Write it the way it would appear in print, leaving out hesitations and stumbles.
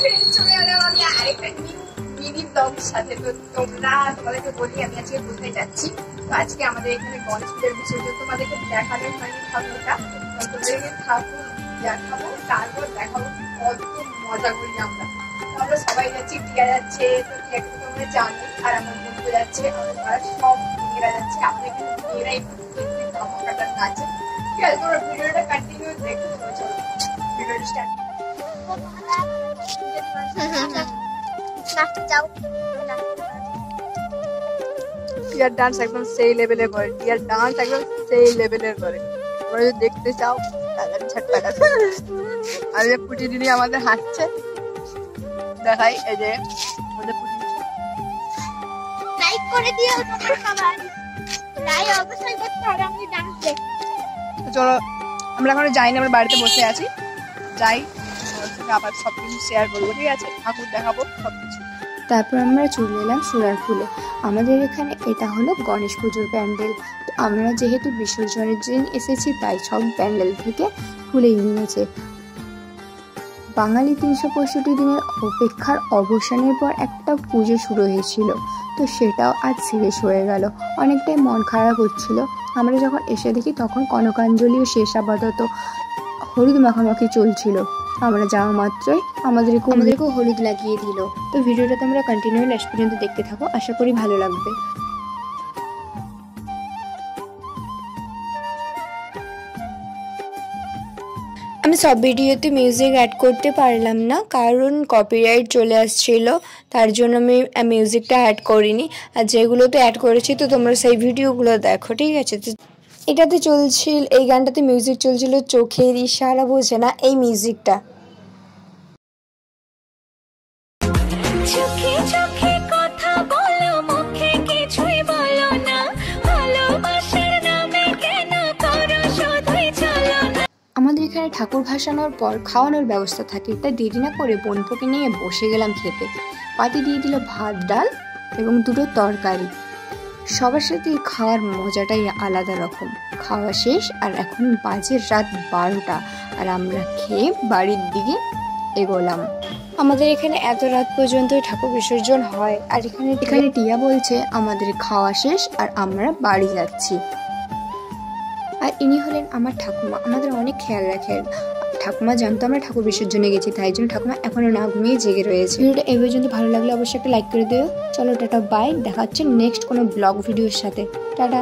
চলে এলাম আমি আরেকটা মিনি ব্লগের সাথে। তো তোমাদেরকে বলি আমি আজকে কোথায় যাচ্ছি। তো আজকে আমাদের এখানে গণেশ পুজোর বিসর্জন তোমাদেরকে দেখানো হয়নি ঠাকুরটা, তোমাদেরকে ঠাকুর দেখাবো, তারপর দেখাবো কত মজা করি আমরা। আমরা সবাই যাচ্ছি, টিয়া যাচ্ছে, তো টিয়াকে তো তোমরা জানো, আর আমার বন্ধু যাচ্ছে, আমাদের পাড়ার সব মেয়েরা যাচ্ছে। আমাদের এখানে মেয়েরা একটু ধামাকাটার নাচে। ঠিক আছে, তোমরা ভিডিওটা কন্টিনিউ দেখো। চলো ভিডিওটা স্টার্ট। টিয়ার ডান্স একদম সেই লেভেলের করে, টিয়ার ডান্স একদম সেই লেভেলের করে। তোমরা যদি দেখতে চাও আর যে পুটি দিদি আমাদের হাঁটছে দেখাই, এই যে আমাদের পুটি লাইক করে দিও সবাই, লাইক অবশ্যই করতে হবে। আমি ডান্স দেখি। চলো আমরা এখন যাই না, আমরা বাড়িতে বসে আছি, যাই আবার সবকিছু শেয়ার করবো। ঠিক আছে, ঠাকুর দেখাবো সবকিছু। তারপর আমরা চলে এলাম সোনার ফুলে। আমাদের এখানে এটা হলো গণেশ পুজোর প্যান্ডেল। আমরা যেহেতু বিসর্জনের দিন এসেছি তাই সব প্যান্ডেল থেকে খুলেই নিয়েছে। বাঙালি 365 দিনের অপেক্ষার অবসানের পর একটা পুজো শুরু হয়েছিল, তো সেটাও আজ শেষ হয়ে গেল। অনেকটাই মন খারাপ হচ্ছিল। আমরা যখন এসে দেখি তখন কনকাঞ্জলিও শেষ, আপাতত হলুদ মাখামাখি চলছিল। আমরা যাওয়া মাত্রই আমাদেরকেও হলুদ লাগিয়ে দিল। তো ভিডিওটা তোমরা কন্টিনিউ লাস্ট পর্যন্ত দেখতে থাকো, আশা করি ভালো লাগবে। আমি সব ভিডিওতে মিউজিক অ্যাড করতে পারলাম না, কারণ কপিরাইট চলে আসছিল, তার জন্য আমি মিউজিকটা অ্যাড করিনি। আর যেগুলোতে অ্যাড করেছি তো তোমরা সেই ভিডিওগুলো দেখো। ঠিক আছে, তো এটাতে চলছিল, এই গানটাতে মিউজিক চলছিল চোখের ইশারা বোঝে না, এই মিউজিকটা। চোখে চোখে কথা বলো, মুখে কিছুই বলো না, ভালোবাসার নামে কেন করো শুধুই চলো না। আমাদের এখানে ঠাকুর ভাসানোর পর খাওয়ানোর ব্যবস্থা থাকে, তাই দেরি না করে বোনপোকে নিয়ে বসে গেলাম খেতে। পাতে দিয়ে দিল ভাত, ডাল এবং দুটো তরকারি। সবার সাথে খাওয়ার মজাটাই আলাদা রকম। খাওয়া শেষ আর এখন বাজে রাত 12টা, আর আমরা খেয়ে বাড়ির দিকে এগোলাম। আমাদের এখানে এত রাত পর্যন্ত ঠাকুর বিসর্জন হয়, আর এখানে টিয়া বলছে আমাদের খাওয়া শেষ আর আমরা বাড়ি যাচ্ছি। আর ইনি হলেন আমার ঠাকুমা, আমাদের অনেক খেয়াল রাখেন। ঠাকুমা জানতো আমরা ঠাকুর বিসর্জনে গেছি, তাই জন্য ঠাকুমা এখনো না ঘুমিয়ে জেগে রয়েছে। ভিডিওটা এই পর্যন্ত ভালো লাগলে অবশ্যই একটা লাইক করে দিও। চলো টাটা, বাই, দেখা হচ্ছে নেক্সট কোনো ব্লগ ভিডিওর সাথে। টাটা।